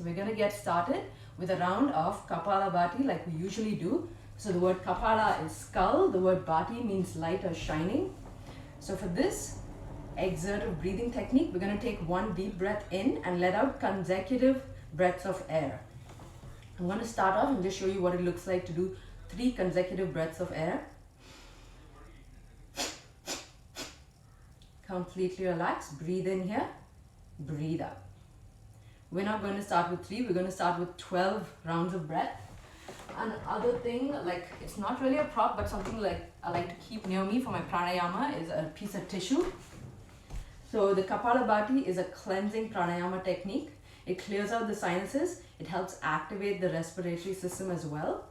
we're going to get started with a round of Kapalabhati like we usually do. So the word Kapala is skull, the word Bhati means light or shining. So for this exertive breathing technique, we're going to take one deep breath in and let out consecutive breaths of air. I'm going to start off and just show you what it looks like to do 3 consecutive breaths of air. Completely relax, breathe in here, breathe out. We're not going to start with 3, we're going to start with 12 rounds of breath. Another thing, like it's not really a prop, but something like I like to keep near me for my pranayama is a piece of tissue. So the Kapalabhati is a cleansing pranayama technique. It clears out the sinuses, it helps activate the respiratory system as well.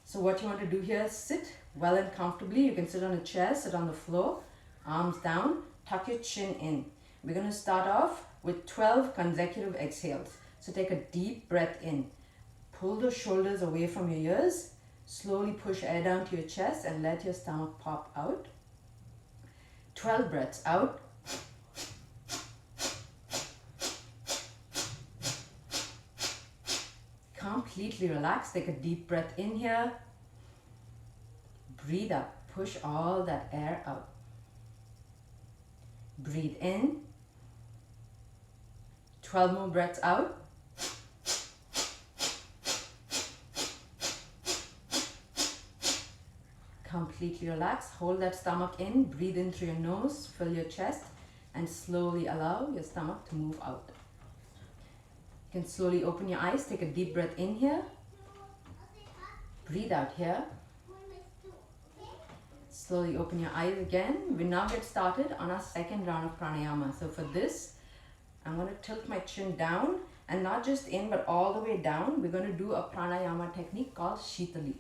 So what you want to do here is sit well and comfortably. You can sit on a chair, sit on the floor, arms down, tuck your chin in. We're going to start off with 12 consecutive exhales. So take a deep breath in. Pull the shoulders away from your ears. Slowly push air down to your chest and let your stomach pop out. 12 breaths out. Completely relax. Take a deep breath in here. Breathe out. Push all that air out. Breathe in. 12 more breaths out. Completely relax. Hold that stomach in. Breathe in through your nose. Fill your chest and slowly allow your stomach to move out. You can slowly open your eyes. Take a deep breath in here. Breathe out here. Slowly open your eyes again. We now get started on our second round of pranayama. So for this, I'm going to tilt my chin down and not just in but all the way down. We're going to do a pranayama technique called Shitali.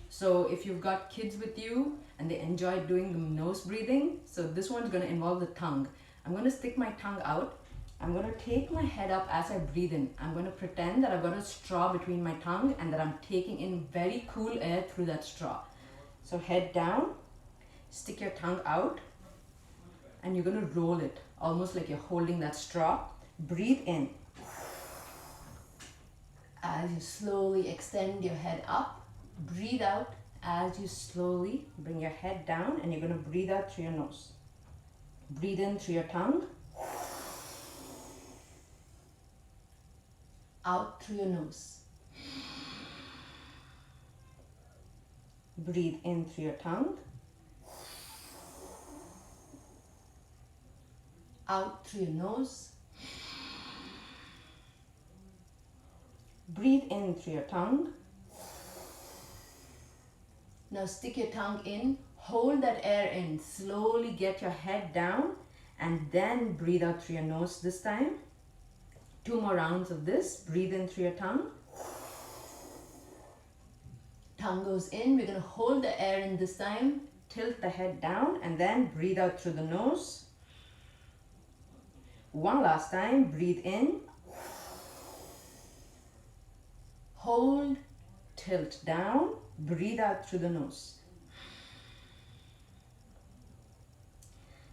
So if you've got kids with you and they enjoy doing the nose breathing, so this one's going to involve the tongue. I'm going to stick my tongue out. I'm going to take my head up as I breathe in. I'm going to pretend that I've got a straw between my tongue and that I'm taking in very cool air through that straw. So head down, stick your tongue out, and you're going to roll it, almost like you're holding that straw. Breathe in. As you slowly extend your head up, breathe out as you slowly bring your head down, and you're going to breathe out through your nose. Breathe in through your tongue. Out through your nose. Breathe in through your tongue. Out through your nose. Breathe in through your tongue. Now stick your tongue in, hold that air in, slowly get your head down and then breathe out through your nose this time. 2 more rounds of this. Breathe in through your tongue. Tongue goes in. We're going to hold the air in this time, tilt the head down and then breathe out through the nose. One last time. Breathe in. Hold, tilt down, breathe out through the nose.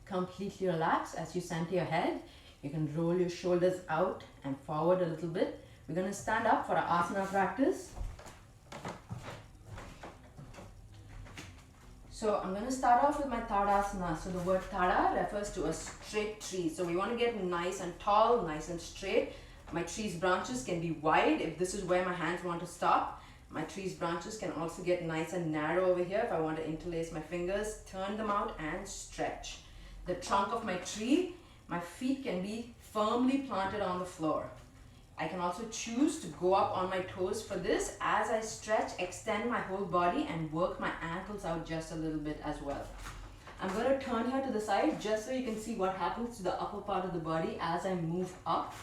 Completely relax as you center your head. You can roll your shoulders out and forward a little bit. We're going to stand up for our asana practice. So I'm going to start off with my Tadasana. So the word Tada refers to a straight tree. So we want to get nice and tall, nice and straight. My tree's branches can be wide if this is where my hands want to stop. My tree's branches can also get nice and narrow over here if I want to interlace my fingers, turn them out and stretch. The trunk of my tree, my feet can be firmly planted on the floor. I can also choose to go up on my toes for this. As I stretch, extend my whole body and work my ankles out just a little bit as well. I'm going to turn here to the side just so you can see what happens to the upper part of the body as I move up.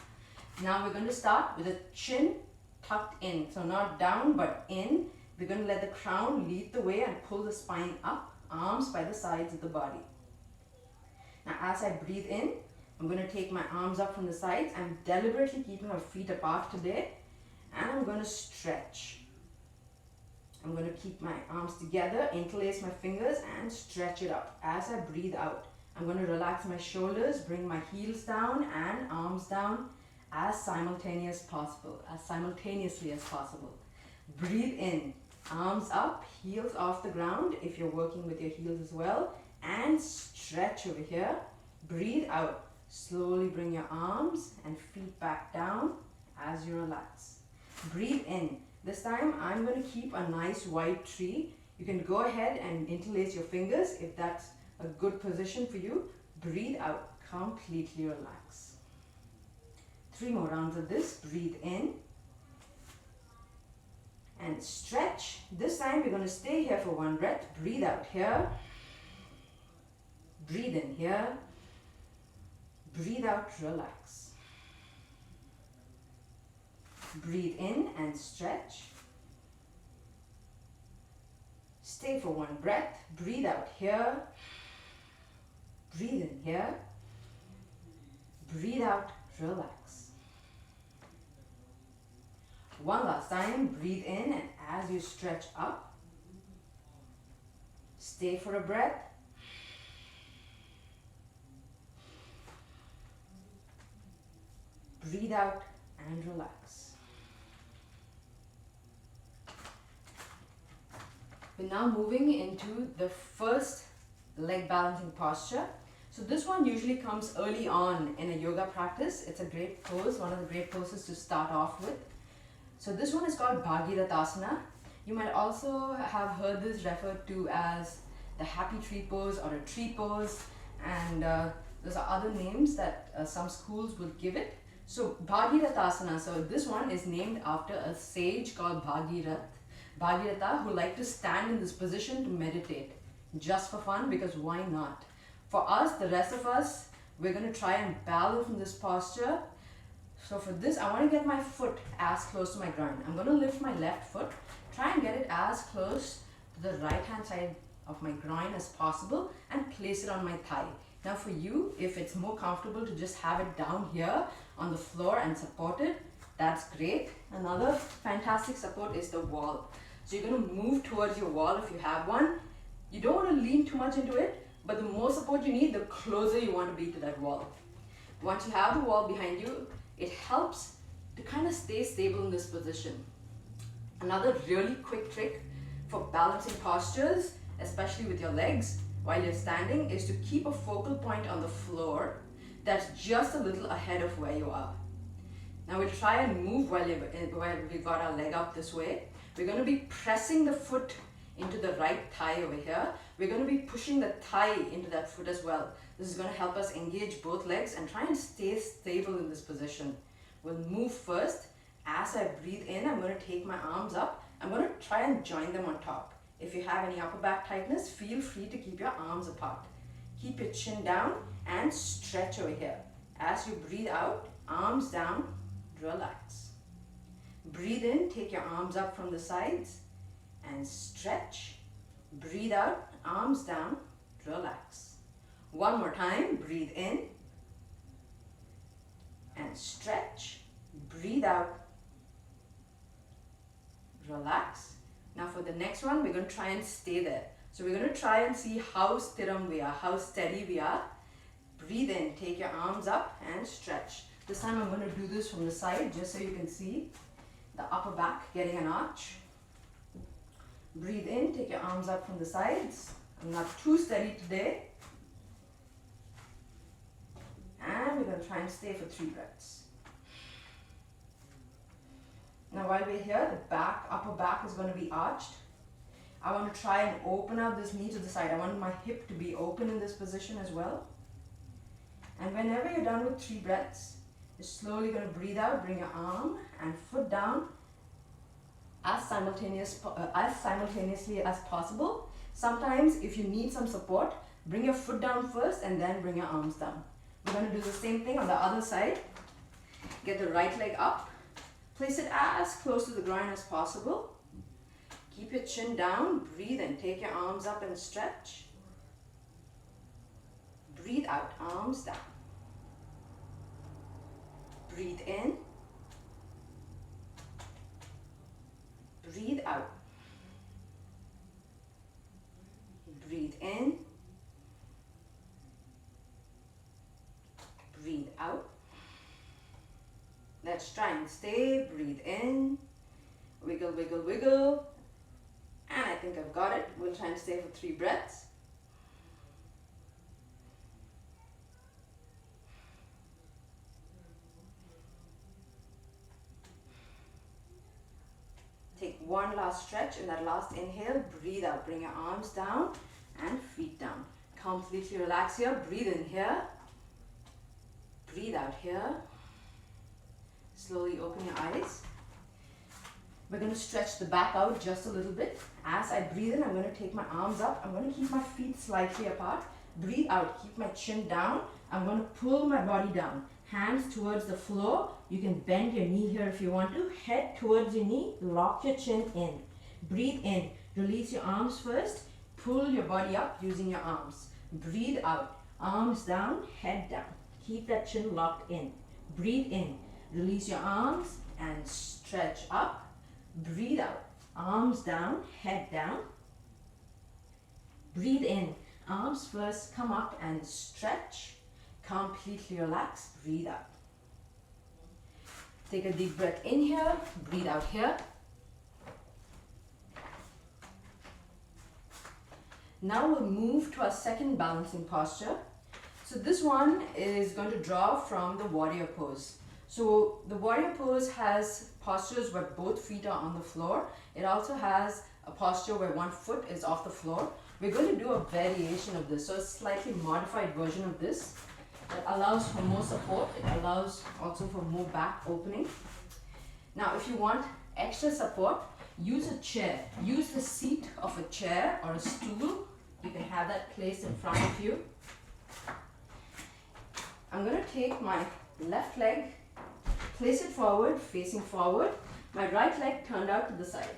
Now we're going to start with the chin tucked in. So not down but in. We're going to let the crown lead the way and pull the spine up, arms by the sides of the body. Now as I breathe in, I'm going to take my arms up from the sides. I'm deliberately keeping my feet apart today. And I'm going to stretch. I'm going to keep my arms together, interlace my fingers and stretch it up. As I breathe out, I'm going to relax my shoulders, bring my heels down and arms down as simultaneously as possible. Breathe in, arms up, heels off the ground if you're working with your heels as well, and stretch over here. Breathe out, slowly bring your arms and feet back down as you relax. Breathe in. This time I'm going to keep a nice wide tree. You can go ahead and interlace your fingers if that's a good position for you. Breathe out, completely relax. 3 more rounds of this. Breathe in and stretch. This time we're going to stay here for 1 breath. Breathe out here. Breathe in here. Breathe out, relax. Breathe in and stretch. Stay for 1 breath. Breathe out here. Breathe in here. Breathe out, relax. 1 last time. Breathe in, and as you stretch up, stay for a breath. Breathe out and relax. We're now moving into the first leg balancing posture. So this one usually comes early on in a yoga practice. It's a great pose, one of the great poses to start off with. So this one is called Bhagirathasana. You might also have heard this referred to as the happy tree pose or a tree pose, and those are other names that some schools will give it. So Bhagirathasana, so this one is named after a sage called Bhagiratha, who liked to stand in this position to meditate, just for fun, because why not? For us, the rest of us, we're going to try and balance in this posture. So for this, I want to get my foot as close to my ground. I'm going to lift my left foot, try and get it as close to the right hand side of my groin as possible, and place it on my thigh. Now for you, if it's more comfortable to just have it down here on the floor and support it, that's great. Another fantastic support is the wall. So you're going to move towards your wall if you have one. You don't want to lean too much into it, but the more support you need, the closer you want to be to that wall. Once you have the wall behind you, it helps to kind of stay stable in this position. Another really quick trick for balancing postures, especially with your legs while you're standing, is to keep a focal point on the floor that's just a little ahead of where you are. Now we'll try and move while we got our leg up this way. We're going to be pressing the foot into the right thigh over here. We're going to be pushing the thigh into that foot as well. This is going to help us engage both legs and try and stay stable in this position. We'll move first. As I breathe in, I'm going to take my arms up. I'm going to try and join them on top. If you have any upper back tightness, feel free to keep your arms apart. Keep your chin down and stretch over here. As you breathe out, arms down, relax. Breathe in, take your arms up from the sides and stretch. Breathe out, arms down, relax. 1 more time, breathe in and stretch. Breathe out, relax. Now for the next one, we're going to try and stay there. So we're going to try and see how stiram we are, how steady we are. Breathe in, take your arms up and stretch. This time I'm going to do this from the side just so you can see the upper back getting an arch. Breathe in, take your arms up from the sides. I'm not too steady today. And we're going to try and stay for 3 breaths. Now while we're here, the upper back is going to be arched. I want to try and open out this knee to the side. I want my hip to be open in this position as well. And whenever you're done with 3 breaths, you're slowly going to breathe out, bring your arm and foot down as simultaneously as possible. Sometimes if you need some support, bring your foot down first and then bring your arms down. We're going to do the same thing on the other side. Get the right leg up. Place it as close to the ground as possible. Keep your chin down. Breathe in. Take your arms up and stretch. Breathe out. Arms down. Breathe in. Breathe out. Breathe in. Breathe out. stretch, try and stay. Breathe in, wiggle, wiggle, wiggle. And I think I've got it. We'll try and stay for 3 breaths. Take one last stretch. In that last inhale, breathe out. Bring your arms down and feet down. Completely relax here. Breathe in here. Breathe out here. Slowly open your eyes. We're going to stretch the back out just a little bit. As I breathe in, I'm going to take my arms up. I'm going to keep my feet slightly apart. Breathe out. Keep my chin down. I'm going to pull my body down. Hands towards the floor. You can bend your knee here if you want to. Head towards your knee. Lock your chin in. Breathe in. Release your arms first. Pull your body up using your arms. Breathe out. Arms down, head down. Keep that chin locked in. Breathe in. Release your arms and stretch up. Breathe out. Arms down, head down. Breathe in. Arms first, come up and stretch. Completely relax. Breathe out. Take a deep breath in here. Breathe out here. Now we'll move to our second balancing posture. So this one is going to draw from the warrior pose. So the warrior pose has postures where both feet are on the floor. It also has a posture where one foot is off the floor. We're going to do a variation of this, so a slightly modified version of this that allows for more support. It allows also for more back opening. Now if you want extra support, use a chair. Use the seat of a chair or a stool. You can have that placed in front of you. I'm going to take my left leg, place it forward, facing forward. My right leg turned out to the side.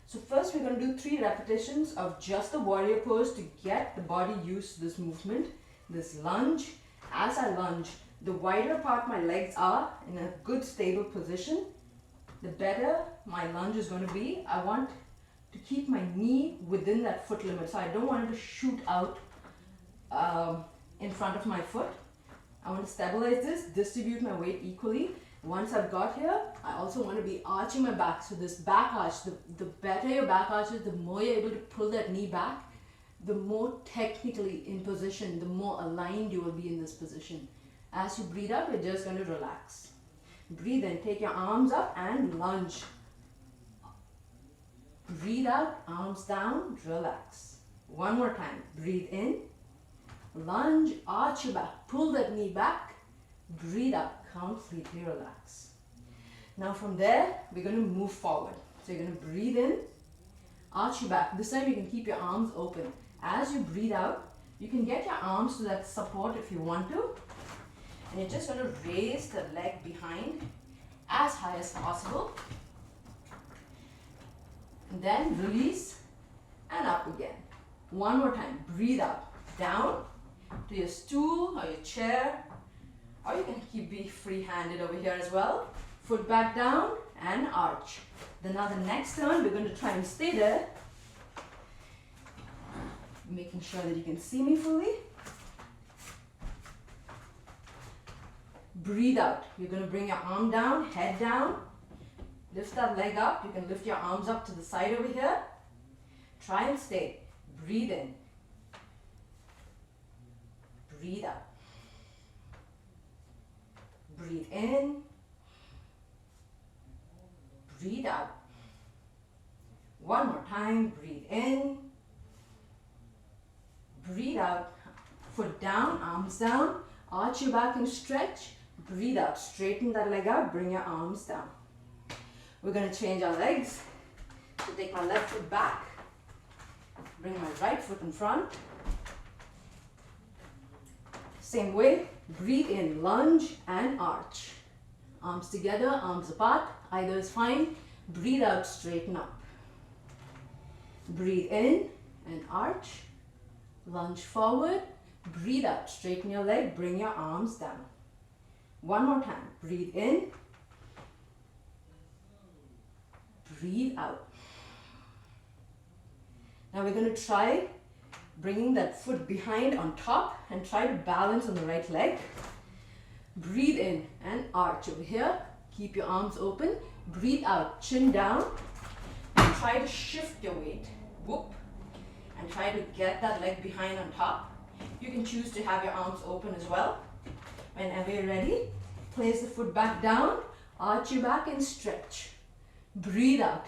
So first we're going to do 3 repetitions of just the warrior pose to get the body used to this movement. This lunge. As I lunge, the wider apart my legs are in a good stable position, the better my lunge is going to be. I want to keep my knee within that foot limit, so I don't want it to shoot out in front of my foot. I want to stabilize this, distribute my weight equally. Once I've got here, I also want to be arching my back. So this back arch, the better your back arch is, the more you're able to pull that knee back, the more technically in position, the more aligned you will be in this position. As you breathe out, we're just going to relax. Breathe in, take your arms up and lunge. Breathe out, arms down, relax. One more time. Breathe in, lunge, arch your back, pull that knee back, breathe out, completely relax. Now from there, we're going to move forward. So you're going to breathe in, arch your back. This time you can keep your arms open. As you breathe out, you can get your arms to that support if you want to. And you're just going to raise the leg behind as high as possible. And then release and up again. One more time. Breathe out. Down to your stool or your chair. Or you can be free-handed over here as well. Foot back down and arch. Then now the next turn, we're going to try and stay there. Making sure that you can see me fully. Breathe out. You're going to bring your arm down, head down. Lift that leg up. You can lift your arms up to the side over here. Try and stay. Breathe in. Breathe out. Breathe in. Breathe out. One more time. Breathe in. Breathe out. Foot down, arms down. Arch your back and stretch. Breathe out. Straighten that leg out. Bring your arms down. We're going to change our legs. So take my left foot back. Bring my right foot in front. Same way. Breathe in. Lunge and arch. Arms together, arms apart. Either is fine. Breathe out. Straighten up. Breathe in and arch. Lunge forward. Breathe out. Straighten your leg. Bring your arms down. One more time. Breathe in. Breathe out. Now we're going to try bringing that foot behind on top and try to balance on the right leg. Breathe in and arch over here. Keep your arms open. Breathe out, chin down. And try to shift your weight. Whoop. And try to get that leg behind on top. You can choose to have your arms open as well. Whenever you're ready, place the foot back down, arch your back and stretch. Breathe out.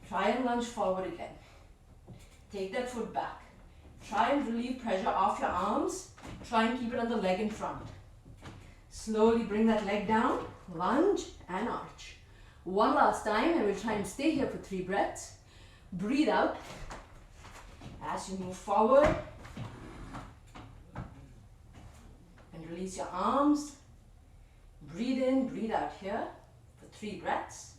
Try and lunge forward again. Take that foot back. Try and relieve pressure off your arms. Try and keep it on the leg in front. Slowly bring that leg down, lunge and arch. One last time, and we'll try and stay here for 3 breaths. Breathe out as you move forward. And release your arms. Breathe in, breathe out here for 3 breaths.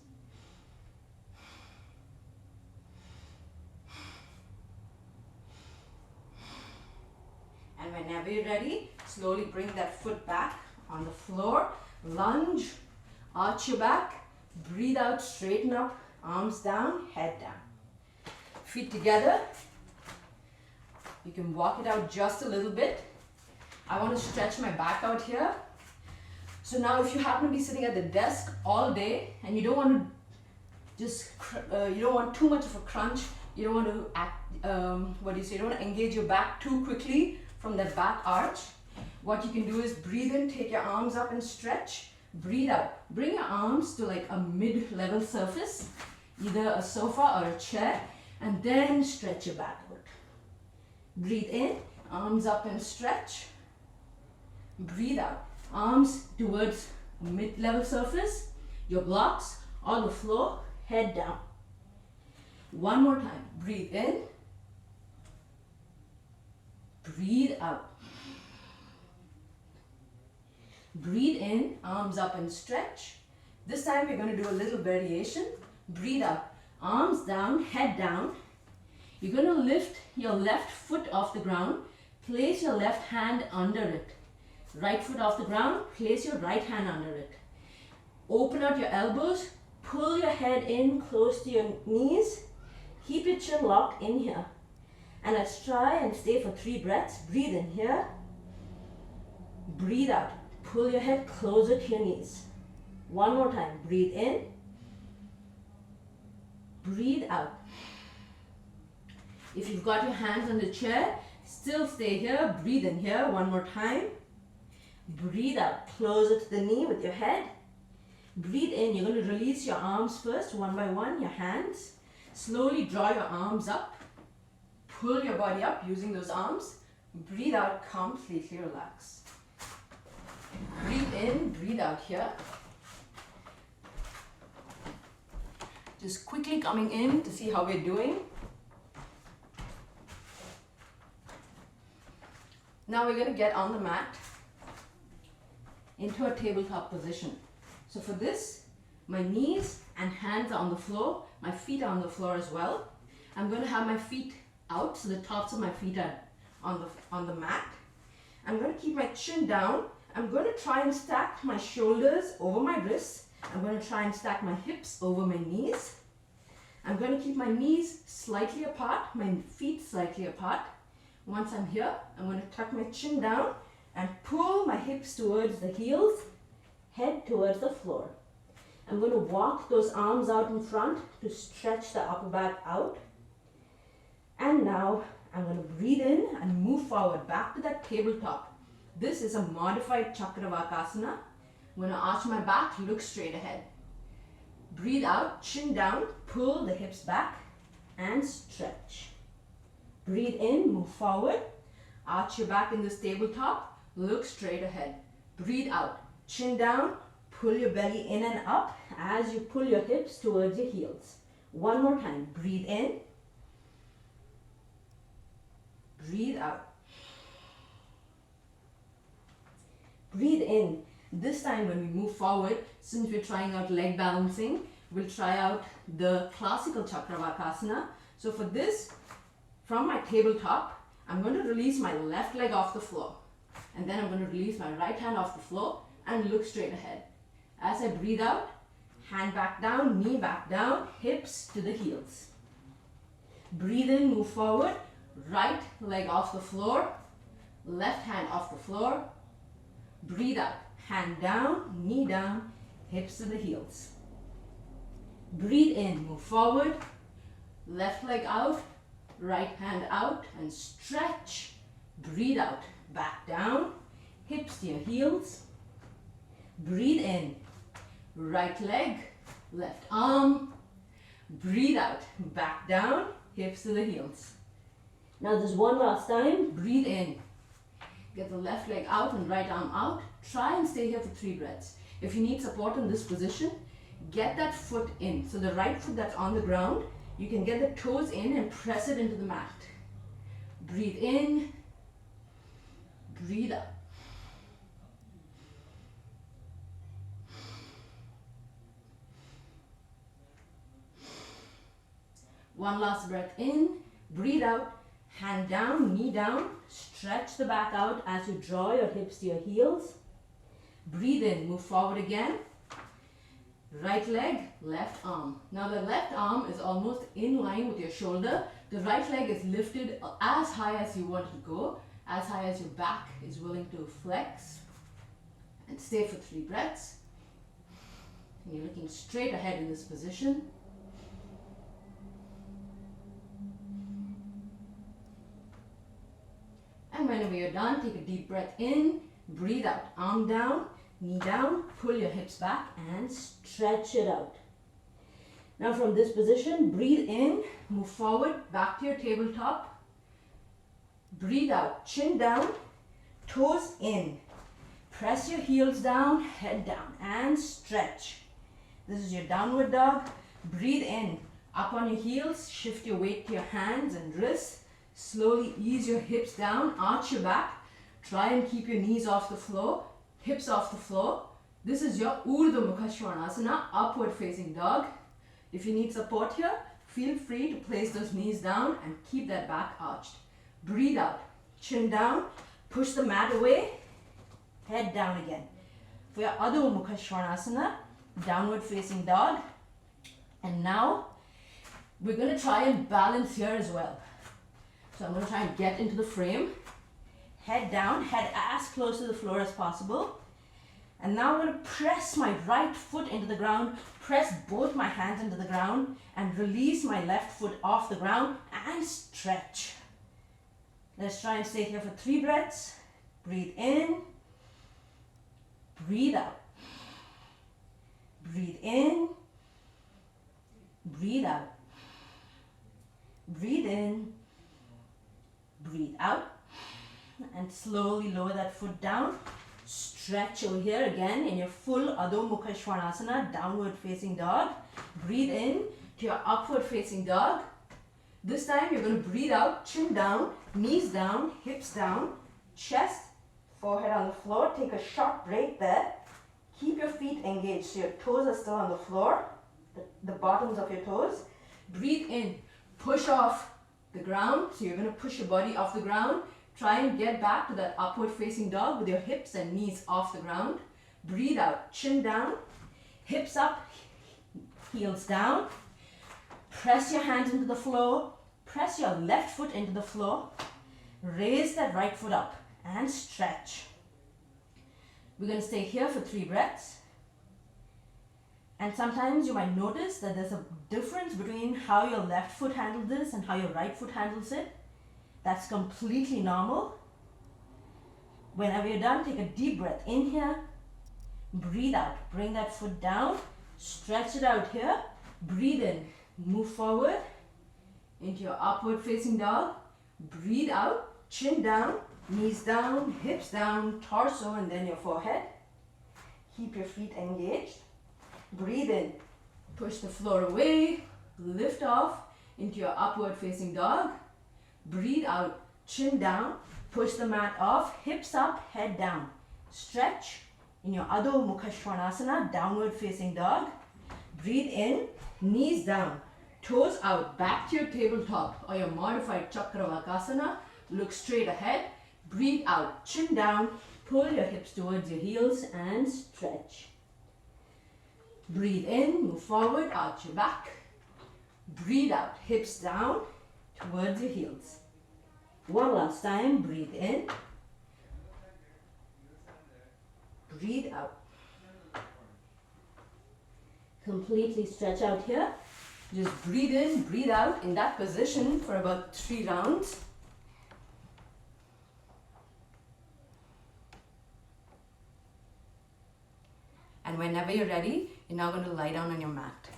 And whenever you're ready, slowly bring that foot back on the floor. Lunge, arch your back, breathe out, straighten up, arms down, head down. Feet together. You can walk it out just a little bit. I want to stretch my back out here. So now if you happen to be sitting at the desk all day and you don't want to you don't want too much of a crunch, you don't want to you don't want to engage your back too quickly from that back arch, what you can do is breathe in, take your arms up and stretch. Breathe out. Bring your arms to like a mid-level surface, either a sofa or a chair, and then stretch your backward. Breathe in, arms up and stretch. Breathe out. Arms towards mid-level surface, your blocks on the floor, head down. One more time. Breathe in. Breathe out. Breathe in, arms up and stretch. This time we're going to do a little variation. Breathe out. Arms down, head down. You're going to lift your left foot off the ground. Place your left hand under it. Right foot off the ground, place your right hand under it. Open out your elbows, pull your head in close to your knees. Keep your chin locked in here. And let's try and stay for 3 breaths. Breathe in here. Breathe out. Pull your head closer to your knees. One more time. Breathe in. Breathe out. If you've got your hands on the chair, still stay here. Breathe in here. One more time. Breathe out. Closer to the knee with your head. Breathe in. You're going to release your arms first, one by one, your hands. Slowly draw your arms up. Pull your body up using those arms. Breathe out. Completely relax. Breathe in. Breathe out here. Just quickly coming in to see how we're doing. Now we're going to get on the mat into a tabletop position. So for this, my knees and hands are on the floor. My feet are on the floor as well. I'm going to have my feet out, so the tops of my feet are on the mat. I'm going to keep my chin down. I'm going to try and stack my shoulders over my wrists. I'm going to try and stack my hips over my knees. I'm going to keep my knees slightly apart, my feet slightly apart. Once I'm here, I'm going to tuck my chin down and pull my hips towards the heels, head towards the floor. I'm going to walk those arms out in front to stretch the upper back out. And now I'm going to breathe in and move forward back to that tabletop. This is a modified Chakravakasana. I'm going to arch my back, look straight ahead. Breathe out, chin down, pull the hips back and stretch. Breathe in, move forward, arch your back in this tabletop, look straight ahead. Breathe out, chin down, pull your belly in and up as you pull your hips towards your heels. One more time, breathe in, breathe out. Breathe in. This time when we move forward, since we're trying out leg balancing, we'll try out the classical Chakravakasana. So for this, from my tabletop, I'm going to release my left leg off the floor. And then I'm going to release my right hand off the floor and look straight ahead. As I breathe out, hand back down, knee back down, hips to the heels. Breathe in, move forward, right leg off the floor, left hand off the floor. Breathe out, hand down, knee down, hips to the heels. Breathe in, move forward, left leg out, right hand out and stretch. Breathe out, back down, hips to your heels. Breathe in, right leg, left arm. Breathe out, back down, hips to the heels. Now this one last time, breathe in. Get the left leg out and right arm out. Try and stay here for 3 breaths. If you need support in this position, get that foot in. So the right foot that's on the ground, you can get the toes in and press it into the mat. Breathe in, breathe out. One last breath in, breathe out, hand down, knee down, stretch the back out as you draw your hips to your heels. Breathe in, move forward again. Right leg, left arm. Now the left arm is almost in line with your shoulder. The right leg is lifted as high as you want it to go, as high as your back is willing to flex. And stay for 3 breaths. And you're looking straight ahead in this position. And whenever you're done, take a deep breath in, breathe out, arm down, knee down, pull your hips back and stretch it out. Now from this position, breathe in, move forward, back to your tabletop. Breathe out, chin down, toes in. Press your heels down, head down and stretch. This is your downward dog. Breathe in, up on your heels, shift your weight to your hands and wrists. Slowly ease your hips down, arch your back. Try and keep your knees off the floor, hips off the floor. This is your Urdhva Mukha Svanasana, upward facing dog. If you need support here, feel free to place those knees down and keep that back arched. Breathe out, chin down, push the mat away, head down again. For your Adho Mukha Svanasana, downward facing dog. And now we're going to try and balance here as well. So I'm going to try and get into the frame. Head down, head as close to the floor as possible. And now I'm going to press my right foot into the ground, press both my hands into the ground and release my left foot off the ground and stretch. Let's try and stay here for 3 breaths. Breathe in, breathe out. Breathe in, breathe out. Breathe in, breathe out. And slowly lower that foot down. Stretch over here again in your full Adho Mukha Svanasana, downward facing dog. Breathe in to your upward facing dog. This time you're going to breathe out, chin down, knees down, hips down, chest, forehead on the floor. Take a short break there. Keep your feet engaged so your toes are still on the floor, the bottoms of your toes. Breathe in, push off the ground. So you're going to push your body off the ground. Try and get back to that upward facing dog with your hips and knees off the ground. Breathe out, chin down, hips up, heels down. Press your hands into the floor. Press your left foot into the floor. Raise that right foot up and stretch. We're going to stay here for 3 breaths. And sometimes you might notice that there's a difference between how your left foot handles this and how your right foot handles it. That's completely normal. Whenever you're done, take a deep breath in here. Breathe out. Bring that foot down. Stretch it out here. Breathe in. Move forward into your upward facing dog. Breathe out. Chin down. Knees down. Hips down. Torso and then your forehead. Keep your feet engaged. Breathe in. Push the floor away. Lift off into your upward facing dog. Breathe out, chin down, push the mat off, hips up, head down. Stretch in your Adho Mukha Svanasana, downward facing dog. Breathe in, knees down, toes out, back to your tabletop or your modified Chakravakasana. Look straight ahead. Breathe out, chin down, pull your hips towards your heels and stretch. Breathe in, move forward, arch your back. Breathe out, hips down towards your heels. One last time, breathe in. Breathe out. Completely stretch out here. Just breathe in, breathe out in that position for about 3 rounds. And whenever you're ready, you're now going to lie down on your mat.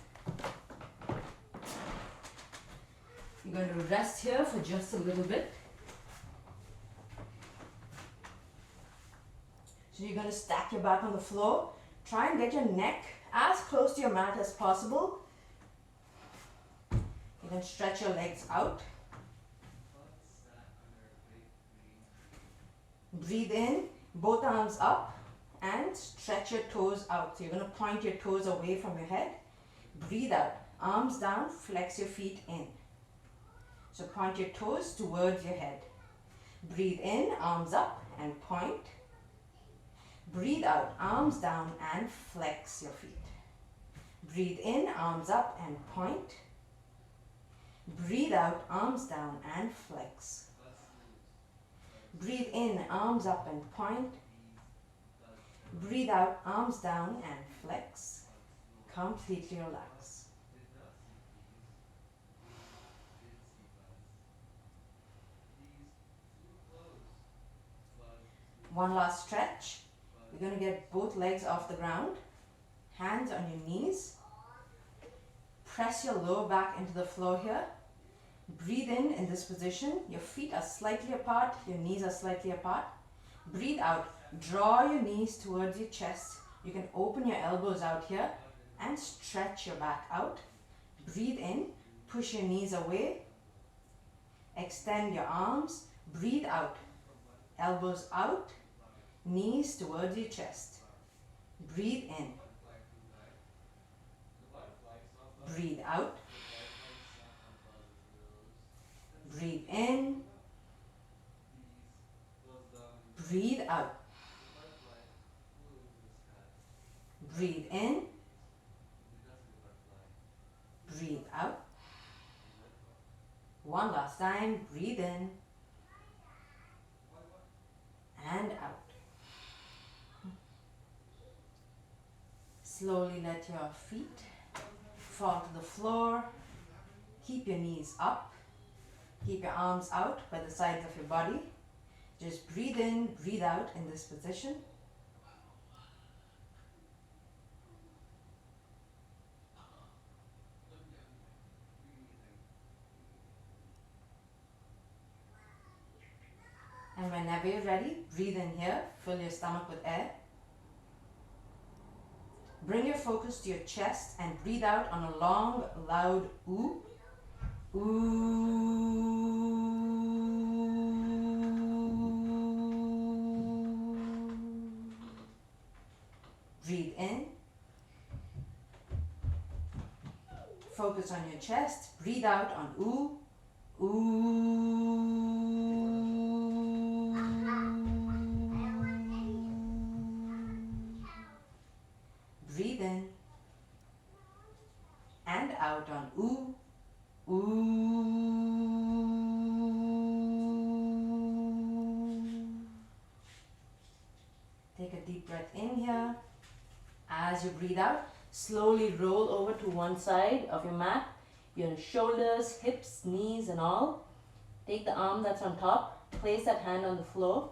You're going to rest here for just a little bit. So you're going to stack your back on the floor. Try and get your neck as close to your mat as possible. You can stretch your legs out. Breathe in, both arms up, and stretch your toes out. So you're going to point your toes away from your head. Breathe out, arms down, flex your feet in. So point your toes towards your head. Breathe in, arms up and point. Breathe out, arms down and flex your feet. Breathe in, arms up and point. Breathe out, arms down and flex. Breathe in, arms up and point. Breathe out, arms down and flex. Completely relax. One last stretch. We're going to get both legs off the ground. Hands on your knees. Press your lower back into the floor here. Breathe in this position. Your feet are slightly apart. Your knees are slightly apart. Breathe out. Draw your knees towards your chest. You can open your elbows out here and stretch your back out. Breathe in. Push your knees away. Extend your arms. Breathe out. Elbows out. Knees towards your chest. Breathe in. Breathe out. Breathe in. Breathe out. Breathe in. Breathe out. One last time. Breathe in. And out. Slowly let your feet fall to the floor. Keep your knees up. Keep your arms out by the sides of your body. Just breathe in, breathe out in this position. And whenever you're ready, breathe in here. Fill your stomach with air. Bring your focus to your chest and breathe out on a long, loud ooh. Ooh. Breathe in. Focus on your chest. Breathe out on ooh. Ooh. Breathe in. And out on ooh. Ooh. Take a deep breath in here. As you breathe out, slowly roll over to one side of your mat. Your shoulders, hips, knees and all. Take the arm that's on top. Place that hand on the floor.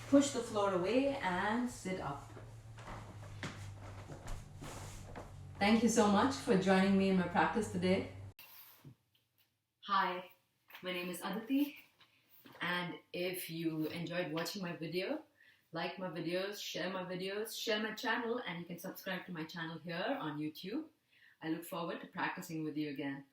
Push the floor away and sit up. Thank you so much for joining me in my practice today. Hi, my name is Aditi, and if you enjoyed watching my video, like my videos, share my channel, and you can subscribe to my channel here on YouTube. I look forward to practicing with you again.